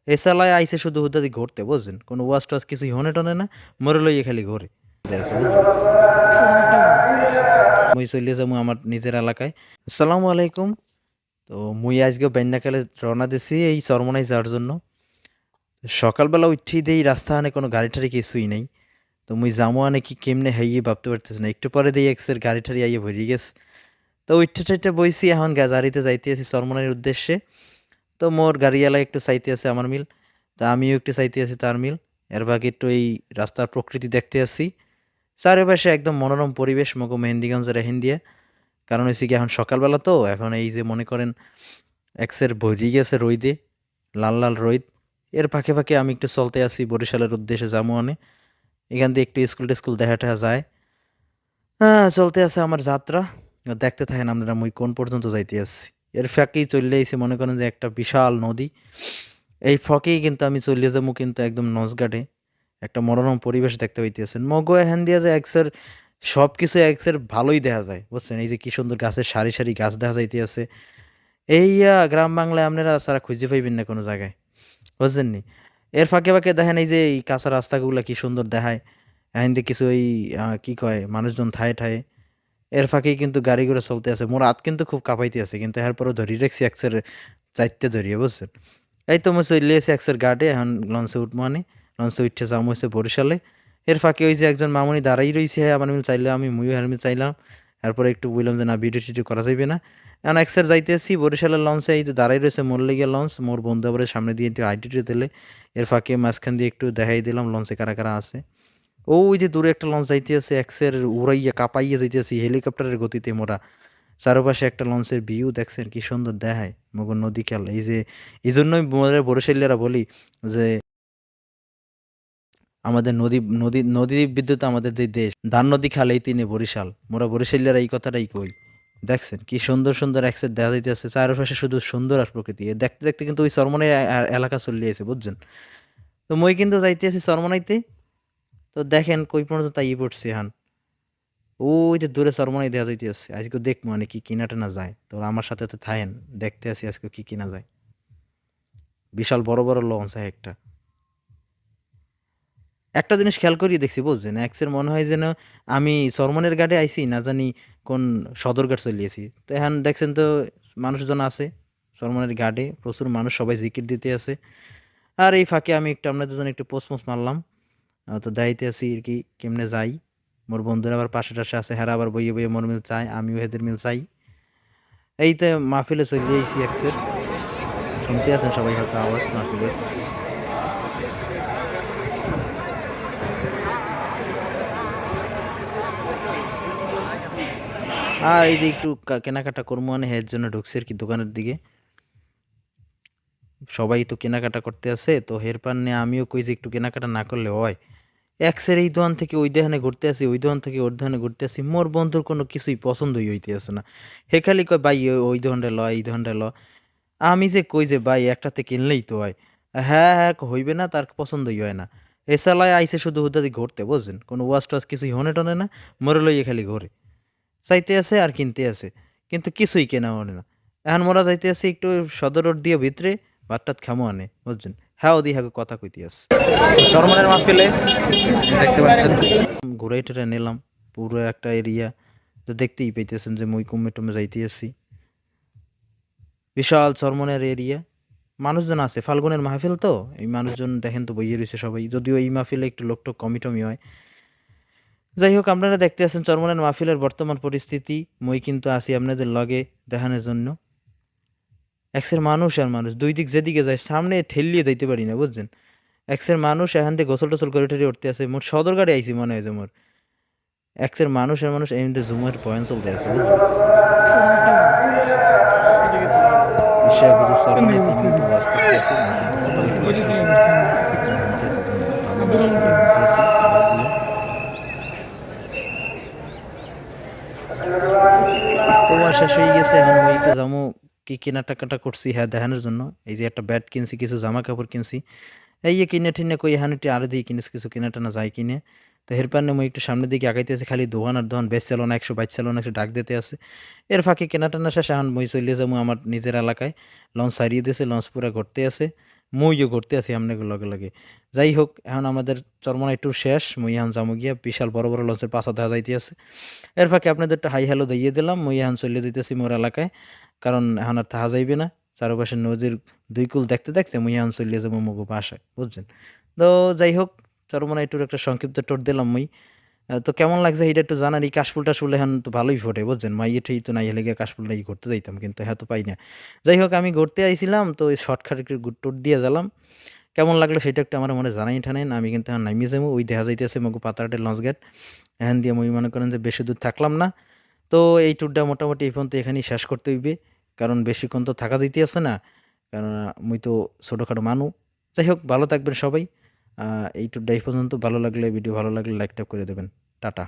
এসালায় আইসে শুধু হুদাদি ঘুরতে, বুঝছেন? কোনো ওয়াজ টাজ কিছুই হনে টনে না, মরে লইয়ে খালি ঘুরে আছে, বুঝছেন? মুই চলে যাবো আমার নিজের এলাকায়। আসসালামু আলাইকুম। তো মুই আজকে বন্যাকালে রওনা দিছি এই চরমনাই যাওয়ার জন্য। সকালবেলা উঠি দেই রাস্তা হানে কোনো গাড়ি টাড়ি কিছুই নেই। তো মুই যাবো আনে কি কেমনে হাইয়ে ভাবতে পারতেছি না। একটু পরে দেই এক্সের গাড়ি টাড়ি আইয়ে ভরিয়ে গেছে। তো উঠতে ঠাইতে বইছি, এখন গাড়িতে যাইতে আছি চরমনাইয়ের উদ্দেশ্যে। তো মোর গাড়িওয়ালা একটু চাইতে আছে আমার মিল, তা আমিও একটু চাইতে আছি তার মিল। এর বাকি একটু এই রাস্তার প্রকৃতি দেখতে আসি। চারিপাশে একদম মনোরম পরিবেশ মগো মেহেন্দিগঞ্জের হিন্দিয়া। কারণ হয়েছে কি এখন সকালবেলা, তো এখন এই যে মনে করেন এক্সের ভরি গেছে রইদে, লাল লাল রইদ। এর ফাঁকে ফাঁকে আমি একটু চলতে আসি বরিশালের উদ্দেশ্যে যাবো আনে। এখান থেকে একটু স্কুল টিস্কুল দেখা টেহা যায়। হ্যাঁ, চলতে আছে আমার যাত্রা। দেখতে থাকেন আপনারা মুই কোন পর্যন্ত যাইতে আসছি। এর ফাঁকেই চলে আইছি মনে করেন যে একটা বিশাল নদী। এই ফাঁকেই কিন্তু আমি চলে যাবো কিন্তু একদম নজগাটে একটা মনোরম পরিবেশ দেখতে পাইতেছেন। মগো এখান দিয়া যে এক্সের সব কিছু এক্সের ভালোই দেখা যায়, বুঝছেন? এই যে কি সুন্দর গাছের সারি সারি গাছ দেখা যাইতে আছে। এই গ্রাম বাংলায় আপনারা সারা খুঁজে পাইবেন না কোনো জায়গায়, বুঝছেন নি? এর ফাঁকে ফাঁকে দেখেন এই যে এই কাঁচা রাস্তাগুলো কি সুন্দর দেখায়। এখান দিয়ে কিছু এই কি কয় মানুষজন ঠায়ে ঠায়ে। এর ফাঁকেই কিন্তু গাড়ি ঘোড়া চলতে আছে। মোর হাত কিন্তু খুব কাঁপাইতে আছে, কিন্তু এরপরও ধরি রাখছি এক্সের চাইতে ধরিয়ে, বুঝছেন? এই তো মই চলে এসে এক্সের গাড়ি, এখন লঞ্চে উঠবো মানে। লঞ্চে উঠতে যাবো হচ্ছে বরিশালে। এর ফাঁকে ওই যে একজন মামুনি দাঁড়াই রয়েছে, হ্যাঁ আমার মিল চাইলে আমি মুইও হেলমেট চাইলাম। এরপরে একটু বললাম যে না, ভিডিও টিডিও করা যাইবে না। এখন এক্সের যাইতেছি বরিশালের লঞ্চে, এই যে দাঁড়াই রয়েছে মোর লেগে লঞ্চ। মোর বন্ধু আবার সামনে দিয়ে একটু আইডিটি দিলে। এর ফাঁকে মাঝখান দিয়ে একটু দেখাই দিলাম লঞ্চে কারা কারা আছে। ওই যে দূরে একটা লঞ্চ যাইতে আছে এক্সের উড়াইয়া কাঁপাইয়া যাইতেছি হেলিকপ্টারের গতিতে মোরা। চারপাশে একটা লঞ্চের ভিউ দেখছেন কি সুন্দর দেখায় মগর নদী খেল। এই যে এই জন্যই বরিশালীরা বলি যে আমাদের নদী নদী নদী বিদ্যুৎ আমাদের যে দেশ, ধান নদী খালেই তিনি বরিশাল। মোরা বরিশালীরা এই কথাটাই কই। দেখছেন কি সুন্দর সুন্দর একসেট দেখা যাইতেছে, চারপাশে শুধু সুন্দর আর প্রকৃতি। এ দেখতে দেখতে কিন্তু ওই চরমনাই এলাকা চলে আছে, বুঝছেন? তো মই কিন্তু যাইতে আছি চরমনাইতে। তো দেখেন কই পর্যন্ত তাই পড়ছে হান। ওই যে দূরে চরমনাই দেখা যাইতে আছে। আজকে দেখবো মানে কি কিনাটা না যায়। তো আমার সাথে তো থাকেন, দেখতে আসি আজকে কি কিনা যায়। বিশাল বড় বড় লঞ্চ একটা। একটা জিনিস খেয়াল করিয়ে দেখছি, বুঝছেন? এক্সের মনে হয় যেন আমি চরমনের ঘাটে আইছি না জানি কোন সদরঘাট চলিয়েছি। তো এখন দেখছেন তো মানুষজন আছে চরমনের ঘাটে, প্রচুর মানুষ, সবাই জিকির দিতে আছে। আর এই ফাঁকে আমি একটু আপনাদের জন্য একটু পোস্ট মারলাম। তো দাইতে আছি আর কি কেমনে যাই। মোর বন্ধুরা আবার পাশে টাশে আছে, হেরা আবার বইয়ে বইয়ে মোর মিল চাই, আমিও হেদের মিল চাই। এই তো মাহফিলে চলে আইছি এক্সের। শুনতে আছেন সবাই হয়তো আওয়াজ মাহফিলের। আর এই যে একটু কেনাকাটা করবো মানে এর জন্য ঢুকছে আর কি দোকানের দিকে। সবাই তো কেনাকাটা করতে আছে, তো হেরপার নিয়ে আমিও কই যে একটু কেনাকাটা না করলে হয়। এক্সের এই দোকান থেকে ওই দোকানে ঘুরতে আসি, ওই দোকান থেকে ওর দোকানে ঘুরতে আসি, মোর বন্ধুর কোনো কিছুই পছন্দই হইতে আছে না। হে খালি কয় ভাই ওই দোকানটা ল, এই দোকানটা ল। আমি যে কই যে ভাই একটাতে কিনলেই তো হয়। হ্যাঁ হ্যাঁ হইবে না, তার পছন্দই হয় না। এসালায় আইসে শুধু হুদাদি ঘুরতে, বুঝছেন? কোনো ওয়াজ টাজ কিছুই হনে টনে না, মরে লইয়ে খালি ঘুরে চাইতে আছে আর কিনতে আছে, কিন্তু কিছুই কেনা হনে না। এখন মোরা যাইতে আছি একটু সদর রোড দিয়ে ভিতরে, ভাতটাত খামো আনে, বুঝছেন? হ্যাঁ ওদি হ্যাঁ কথা কইতে আছে। চরমনের মাহফিলে দেখতে পাচ্ছেন ঘুরাই টুরে নিলাম পুরো একটা এরিয়া। তো দেখতেই পাইতেছেন যে মুই কুমে টুমে যাইতে আছি। বিশাল চরমনের এরিয়া, মানুষজন আছে। ফাল্গুনের মাহফিল তো এই মানুষজন দেখেন তো বইয়ে রয়েছে সবাই, যদিও এই মাহফিলে একটু লোকটোক কমি টমি হয়। যাই হোক, আপনারা দেখতে আছেন চরমনের মাহফিলের বর্তমান পরিস্থিতি। মই কিন্তু আছি আপনাদের লগে দেখানোর জন্য। এক্সের মানুষ আর মানুষ, দুই দিক যেদিকে যায় সামনে ঠেলিয়ে যাইতে পারি না, বুঝছেন? এক্সের মানুষ এখান থেকে গোসল টোসল করে টেরে উঠতে আছে। মোর সদরঘাটে আইছি মনে হয় যে মোর এক্সের মানুষ আর মানুষ এমনিতে জুমের পয়েন্ট চলতে আছে, বুঝছেন? ঈশ্বর বুঝুর চরমনাইতে কিন্তু ওয়াজ করতে আছে, মই কিন্তু কথা কইতে পারতেছি না। একদম শুনতে আছি, একদম ভালো মতো করে শুনতে আছি ওয়াজগুলো। তো ওয়াজ শেষ হয়ে গেছে, এখন মই একটু যাবো কি কেনাটাকাটা করছি হ্যাঁ দেখানোর জন্য। এই যে একটা ব্যাট কিনছি, কিছু জামা কাপড় কিনছি। এই যে কিনে টিনে কই এখন একটু আরো দিয়ে কিনিস কিছু কেনা টানা যায় কিনে। তো এর পান্নে মই একটু সামনের দিকে আগাইতেছি, খালি দোকান আর দোকান, বেশ চালো না 122 চালো না, একশো ডাক দিতে আছে। এর ফাঁকে কেনা টানা শেষ, এখন মই চলে যাবো আমার নিজের এলাকায়। লঞ্চ সারিয়ে দিয়েছে, লঞ্চ পুরা ঘুরতে আছে। মুইও ঘুরতে আছি আপনাকে লগে লগে। যাই হোক, এখন আমাদের চরমনাই ট্যুর শেষ, মুই এখন যামু গিয়া, বিশাল বড় বড় লঞ্চের পাছা দেখা যাইতে আছে। এর ফাঁকে আপনাদের একটা হাই হ্যালো দিয়ে দিলাম, মুই এখন চলে যেতেছি মোর এলাকায়, কারণ এখন আর থাকা যাইবে না। চারপাশে নদীর দুই কুল দেখতে দেখতে মুই এখন চলে যাবো মগু বাসায়, বুঝছেন। তো যাই হোক, চরমনাই ট্যুর একটা সংক্ষিপ্ত ট্যুর দিলাম মুই। তো কেমন লাগছে এটা একটু জানান। এই কাশফুল টাশফুল এখন তো ভালোই ফোটে, বুঝছেন। মাইয়েঠেই তো নাই হলে গিয়ে কাশফুলটা ঘুরতে যাইতাম, কিন্তু হ্যাঁ তো পাই না। যাই হোক, আমি ঘুরতে আইছিলাম, তো এই শর্টকাট একটু ট্যুর দিয়ে গেলাম। কেমন লাগলো সেটা একটু আমার মনে জানাই ঠানেন। আমি কিন্তু এখন নামিয়ে যাবো, ওই দেখা যাইতেছে মগু পাতাহাটের লঞ্চ গেট। এখান দিয়ে মুই মনে করেন যে বেশি দূর থাকলাম না। তো এই ট্যুরটা মোটামুটি এই পর্যন্ত এখানেই শেষ করতে হইবে, কারণ বেশিক্ষণ তো থাকা দিতে আছে না, কারণ মুই তো ছোটোখাটো মানু। যাই হোক, ভালো থাকবেন সবাই। এই ট্যুরটা এই পর্যন্ত। ভালো লাগলে, ভিডিও ভালো লাগলে লাইক টাইপ করে দেবেন। টাটা।